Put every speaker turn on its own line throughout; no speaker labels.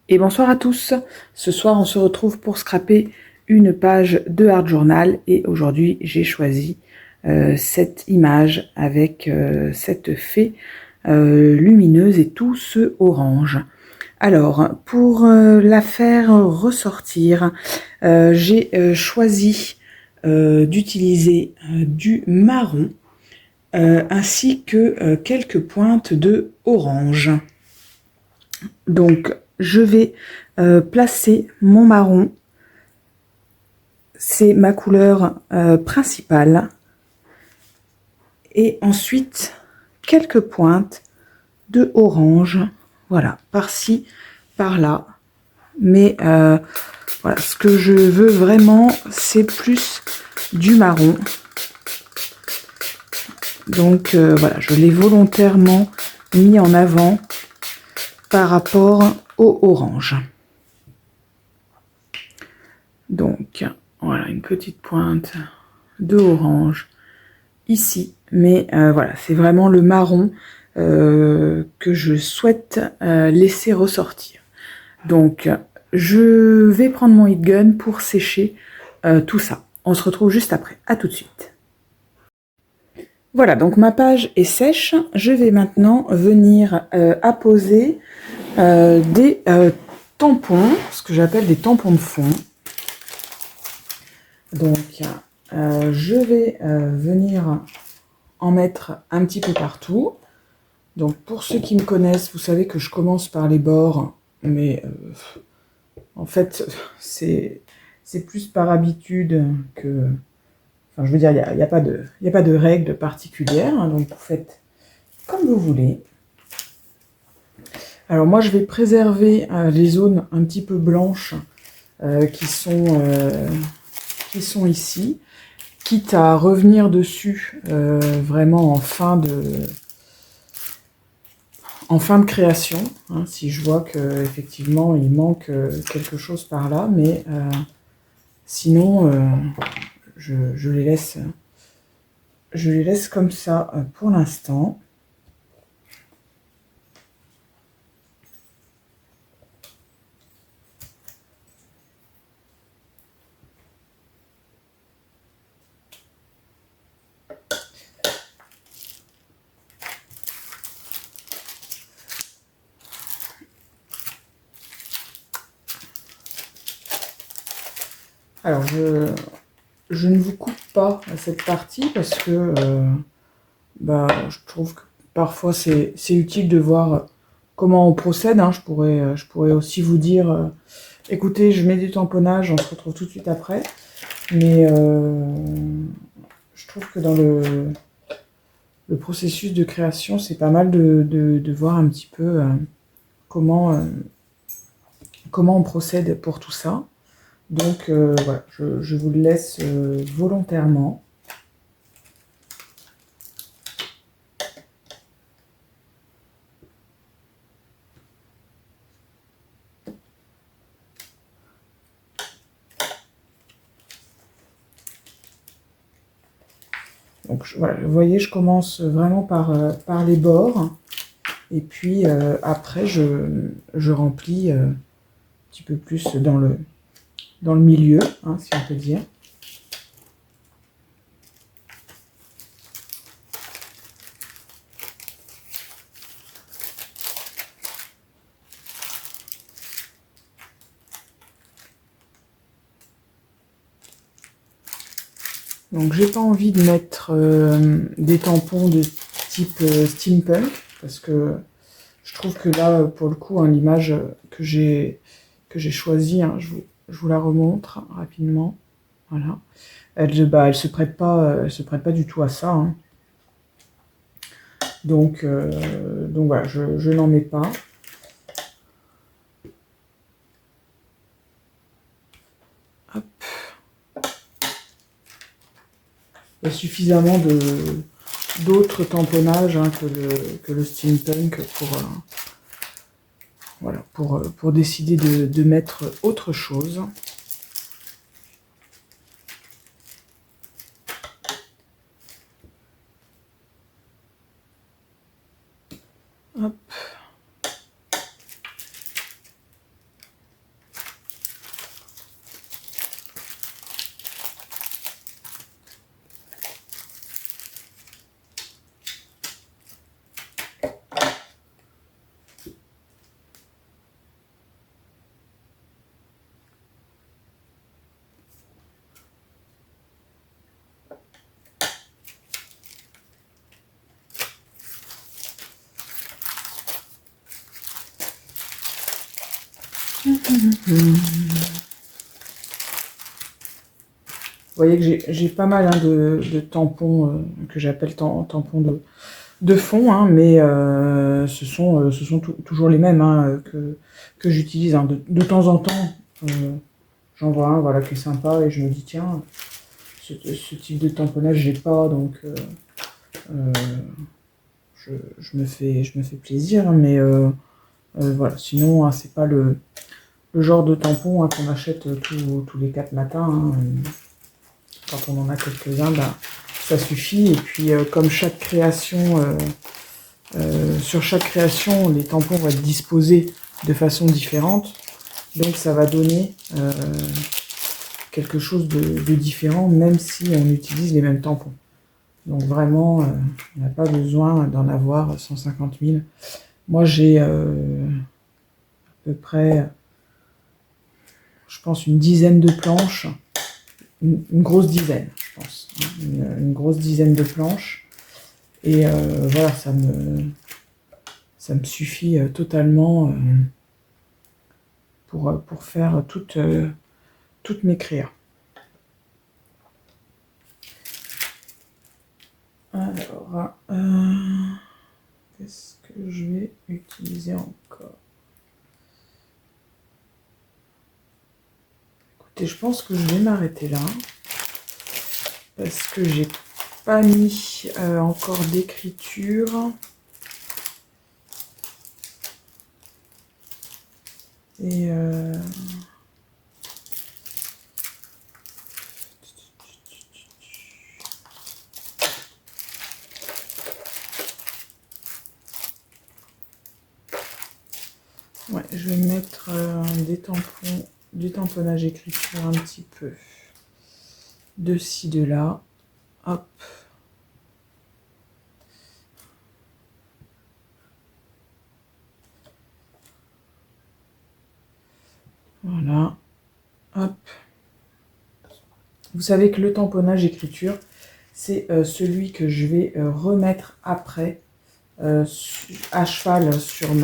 Et bonsoir à tous. Ce soir, on se retrouve pour scraper une page de Art Journal et aujourd'hui, j'ai choisi cette image avec cette fée lumineuse et tout ce orange. Alors, pour la faire ressortir, j'ai choisi d'utiliser du marron ainsi que quelques pointes de orange. Donc, je vais placer mon marron, c'est ma couleur principale, et ensuite quelques pointes de orange, voilà, par-ci, par-là. Mais voilà, ce que je veux vraiment, c'est plus du marron. Donc voilà, je l'ai volontairement mis en avant par rapport au orange. Donc voilà, une petite pointe de orange ici, mais voilà, c'est vraiment le marron que je souhaite laisser ressortir. Donc je vais prendre mon heat gun pour sécher tout ça. On se retrouve juste après. À tout de suite. Voilà, donc ma page est sèche. Je vais maintenant venir apposer des tampons, ce que j'appelle des tampons de fond. Donc je vais venir en mettre un petit peu partout. Donc pour ceux qui me connaissent, vous savez que je commence par les bords, mais en fait c'est plus par habitude que... Enfin je veux dire, il n'y a pas de règle particulière, hein, donc vous faites comme vous voulez. Alors moi je vais préserver les zones un petit peu blanches qui sont ici, quitte à revenir dessus vraiment en fin de création, hein, si je vois qu'effectivement il manque quelque chose par là, mais sinon je les laisse comme ça pour l'instant. Alors je ne vous coupe pas cette partie parce que je trouve que parfois c'est utile de voir comment on procède, hein. Je pourrais aussi vous dire écoutez, je mets du tamponnage, on se retrouve tout de suite après. Mais je trouve que dans le processus de création, c'est pas mal de voir un petit peu comment on procède pour tout ça. Donc voilà, je vous le laisse volontairement. Donc voilà, vous voyez, je commence vraiment par les bords. Et puis après, je remplis un petit peu plus dans le milieu, hein, si on peut dire. Donc j'ai pas envie de mettre des tampons de type steampunk, parce que je trouve que là, pour le coup, hein, l'image que j'ai choisie, hein, je vous la remontre rapidement. Voilà. Elle se prête pas du tout à ça, hein. Donc voilà, je n'en mets pas. Hop. Il y a suffisamment d'autres tamponnages, hein, que le steampunk pour décider de mettre autre chose. Hop. Vous voyez que j'ai pas mal hein, de tampons que j'appelle tampons de fond, hein, mais ce sont toujours les mêmes hein, que j'utilise. Hein. De temps en temps, j'en vois un voilà, qui est sympa et je me dis tiens, ce type de tamponnage j'ai pas, donc je me fais plaisir, hein, mais voilà. Sinon, hein, c'est pas le genre de tampon hein, qu'on achète tous les 4 matins. Hein. Quand on en a quelques-uns, bah, ça suffit. Et puis, comme chaque création, sur chaque création, les tampons vont être disposés de façon différente. Donc, ça va donner quelque chose de différent, même si on utilise les mêmes tampons. Donc, vraiment, on n'a pas besoin d'en avoir 150 000. Moi, j'ai à peu près, je pense, une dizaine de planches. Une grosse dizaine, je pense. Une grosse dizaine de planches. Et voilà, ça me suffit totalement pour faire toutes mes créas. Alors, qu'est-ce que je vais utiliser encore? Écoutez, je pense que je vais m'arrêter là. Parce que j'ai pas mis encore d'écriture. Et ouais, je vais mettre du tamponnage écriture un petit peu de ci, de là. Hop. Voilà. Hop. Vous savez que le tamponnage écriture, c'est celui que je vais remettre après à cheval sur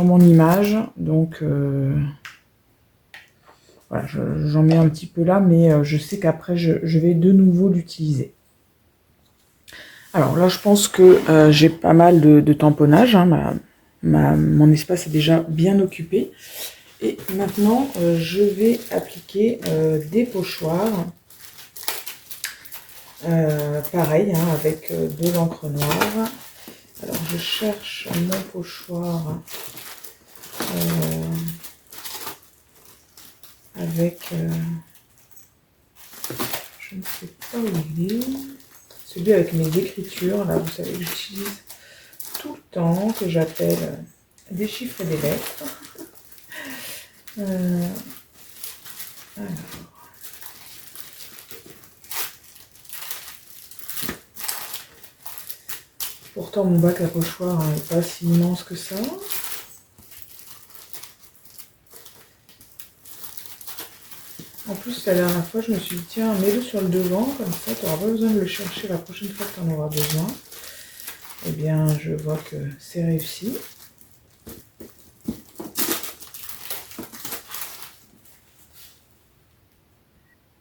mon image. Donc voilà, j'en mets un petit peu là, mais je sais qu'après je vais de nouveau l'utiliser. Alors là, je pense que j'ai pas mal de tamponnage. Hein, mon espace est déjà bien occupé. Et maintenant, je vais appliquer des pochoirs. Pareil, hein, avec de l'encre noire. Alors, je cherche mon pochoir avec... je ne sais pas où il est. Celui avec mes écritures, là, vous savez que j'utilise tout le temps, que j'appelle des chiffres et des lettres. Alors. Pourtant, mon bac à pochoir n'est pas si immense que ça. En plus, la dernière fois, je me suis dit, tiens, mets-le sur le devant, comme ça, tu n'auras pas besoin de le chercher la prochaine fois que tu en auras besoin. Eh bien, je vois que c'est réussi.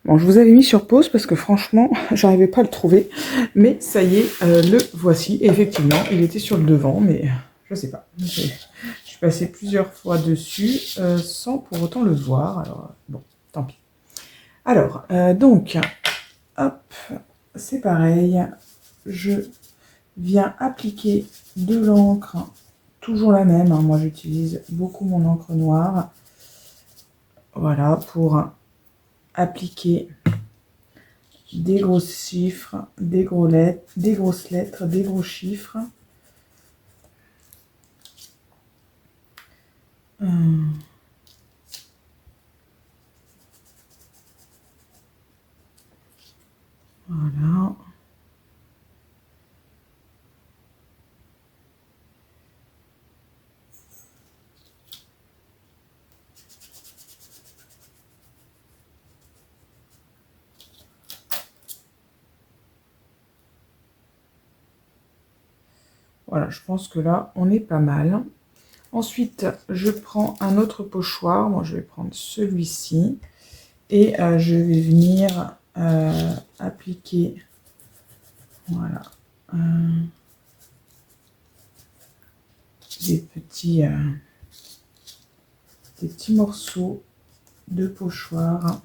Bon, je vous avais mis sur pause parce que franchement, j'arrivais pas à le trouver. Mais ça y est, le voici. Et effectivement, il était sur le devant, mais je sais pas. Je suis passée plusieurs fois dessus sans pour autant le voir. Alors, bon, tant pis. Alors, donc, hop, c'est pareil. Je viens appliquer de l'encre, toujours la même. Hein, moi, j'utilise beaucoup mon encre noire. Voilà, pour appliquer des gros chiffres, des grosses lettres, des gros chiffres. Voilà. Voilà, je pense que là, on est pas mal. Ensuite, je prends un autre pochoir. Moi, je vais prendre celui-ci. Et je vais venir appliquer, voilà, des petits morceaux de pochoir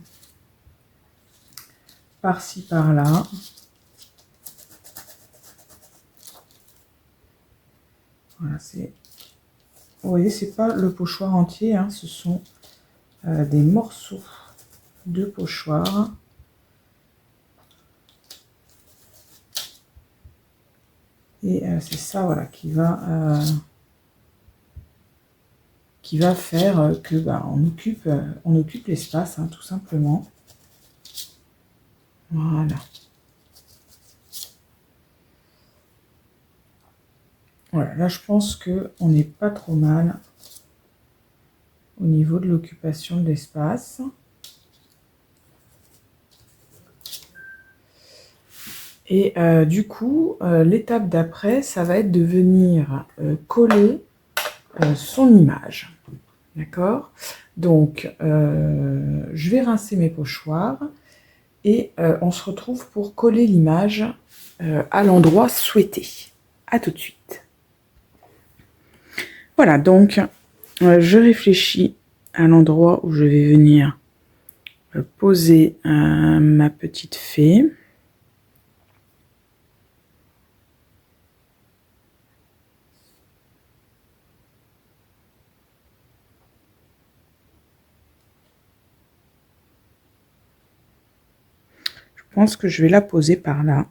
par-ci par-là. Voilà, c'est, vous voyez, c'est pas le pochoir entier, hein, ce sont des morceaux de pochoir. Et c'est ça, voilà, qui va faire que on occupe l'espace, hein, tout simplement. Voilà. Voilà, là je pense que on n'est pas trop mal au niveau de l'occupation de l'espace. Et du coup, l'étape d'après, ça va être de venir coller son image. D'accord? Donc, je vais rincer mes pochoirs et on se retrouve pour coller l'image à l'endroit souhaité. À tout de suite. Voilà, donc je réfléchis à l'endroit où je vais venir poser ma petite fée. Je pense que je vais la poser par là.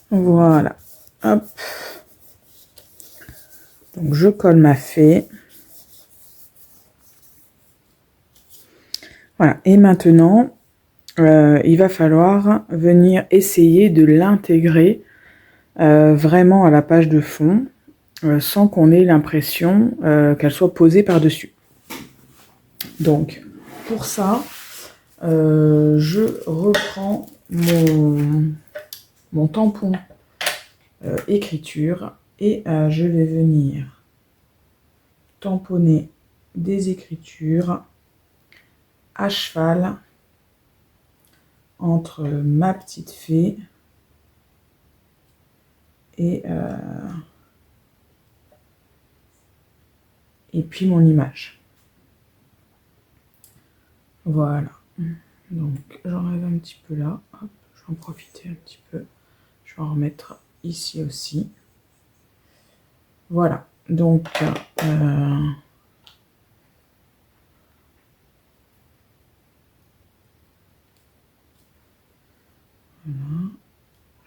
Voilà. Hop. Donc je colle ma fée. Voilà. Et maintenant, il va falloir venir essayer de l'intégrer vraiment à la page de fond, sans qu'on ait l'impression qu'elle soit posée par-dessus. Donc, pour ça, je reprends mon tampon écriture et je vais venir tamponner des écritures à cheval entre ma petite fée et puis mon image. Voilà. Donc j'enlève un petit peu là. Hop, je vais en profiter un petit peu. Je vais en remettre ici aussi. Voilà. Donc voilà.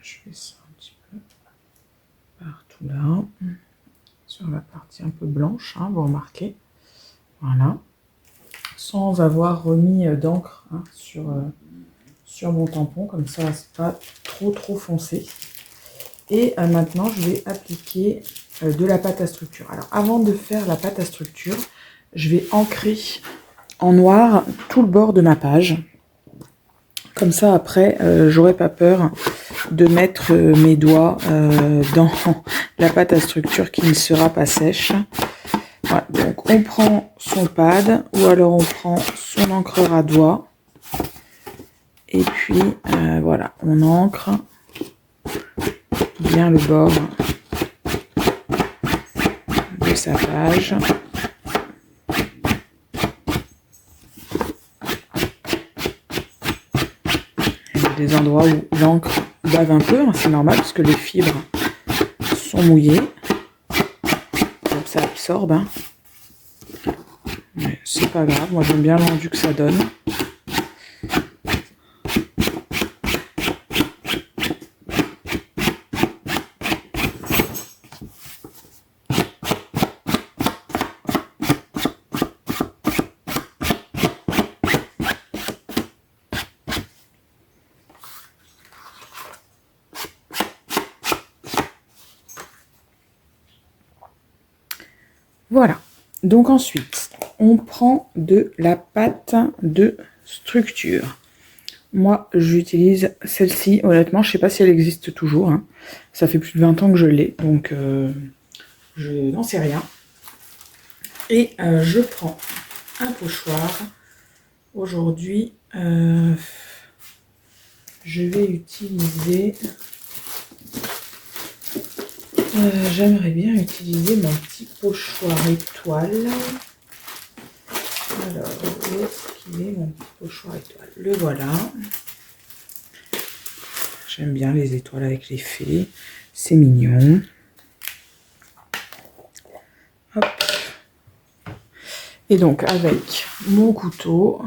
Je fais ça un petit peu partout là. Sur la partie un peu blanche, hein, vous remarquez. Voilà. Sans avoir remis d'encre hein, sur mon tampon, comme ça c'est pas trop foncé. Et maintenant je vais appliquer de la pâte à structure. Alors avant de faire la pâte à structure, je vais ancrer en noir tout le bord de ma page. Comme ça après j'aurai pas peur de mettre mes doigts dans la pâte à structure qui ne sera pas sèche. Voilà, donc on prend son pad ou alors on prend son encreur à doigt et puis voilà, on encre bien le bord de sa page. Il y a des endroits où l'encre bave un peu, hein, c'est normal parce que les fibres sont mouillées. Donc ça absorbe. Hein. Mais c'est pas grave, moi j'aime bien le rendu que ça donne. Voilà, donc ensuite, on prend de la pâte de structure. Moi, j'utilise celle-ci. Honnêtement, je sais pas si elle existe toujours. Hein. Ça fait plus de 20 ans que je l'ai, donc je n'en sais rien. Et je prends un pochoir. Aujourd'hui, je vais utiliser... j'aimerais bien utiliser mon petit pochoir étoile. Alors, où est-ce qu'il est mon petit pochoir étoile? Le voilà. J'aime bien les étoiles avec les fées. C'est mignon. Hop. Et donc, avec mon couteau,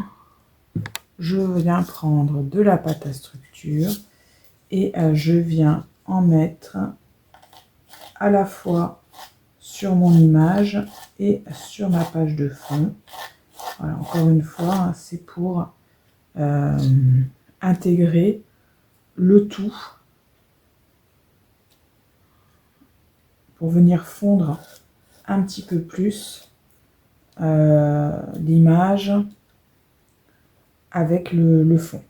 je viens prendre de la pâte à structure et je viens en mettre à la fois sur mon image et sur ma page de fond. Voilà, encore une fois, c'est pour intégrer le tout, pour venir fondre un petit peu plus l'image avec le fond.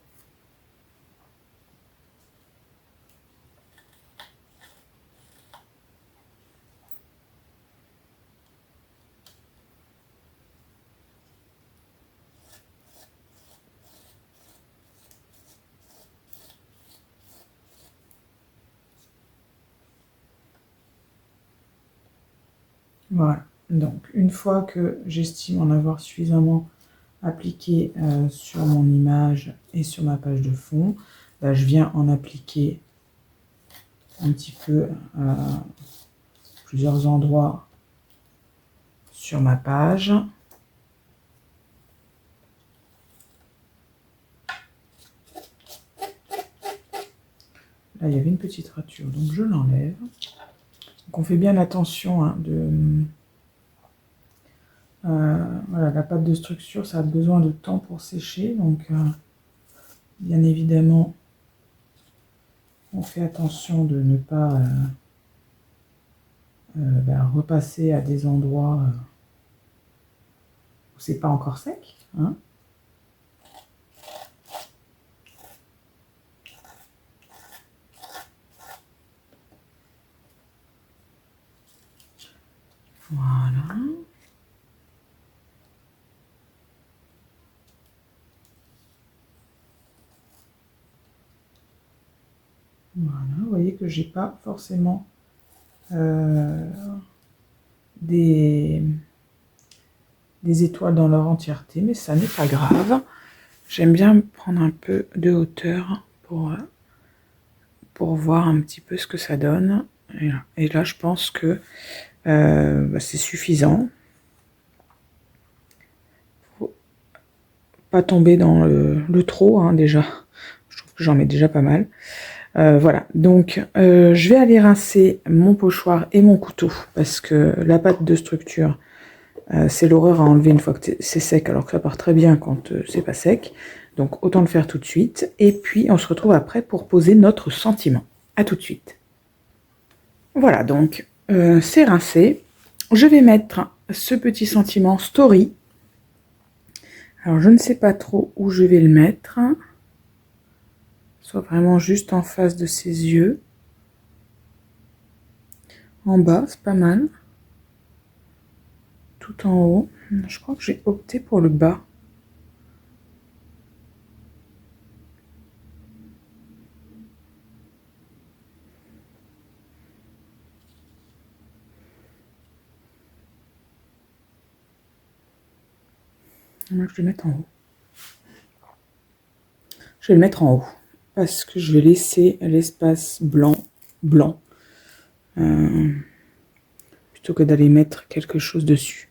Voilà, donc une fois que j'estime en avoir suffisamment appliqué sur mon image et sur ma page de fond, bah, je viens en appliquer un petit peu à plusieurs endroits sur ma page. Là, il y avait une petite rature, donc je l'enlève. Donc on fait bien attention hein, voilà, la pâte de structure, ça a besoin de temps pour sécher, donc bien évidemment, on fait attention de ne pas repasser à des endroits où c'est pas encore sec. Hein. Voilà. Voilà, vous voyez que j'ai pas forcément des étoiles dans leur entièreté, mais ça n'est pas grave. J'aime bien prendre un peu de hauteur pour voir un petit peu ce que ça donne. Et là je pense que c'est suffisant. Faut pas tomber dans le trop, hein, déjà. Je trouve que j'en mets déjà pas mal. Voilà, donc je vais aller rincer mon pochoir et mon couteau parce que la pâte de structure, c'est l'horreur à enlever une fois que c'est sec, alors que ça part très bien quand c'est pas sec. Donc autant le faire tout de suite. Et puis on se retrouve après pour poser notre sentiment. À tout de suite. Voilà, donc c'est rincé. Je vais mettre ce petit sentiment Story. Alors je ne sais pas trop où je vais le mettre. Soit vraiment juste en face de ses yeux. En bas, c'est pas mal. Tout en haut. Je crois que j'ai opté pour le bas. Moi, je vais le mettre en haut. Je vais le mettre en haut. Parce que je vais laisser l'espace blanc. Plutôt que d'aller mettre quelque chose dessus.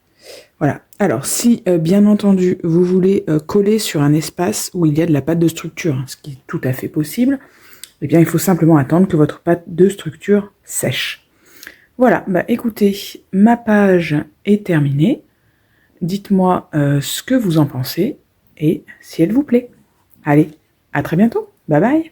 Voilà. Alors, si bien entendu, vous voulez coller sur un espace où il y a de la pâte de structure, ce qui est tout à fait possible, eh bien, il faut simplement attendre que votre pâte de structure sèche. Voilà. Bah, écoutez, ma page est terminée. Dites-moi ce que vous en pensez et si elle vous plaît. Allez, à très bientôt. Bye bye.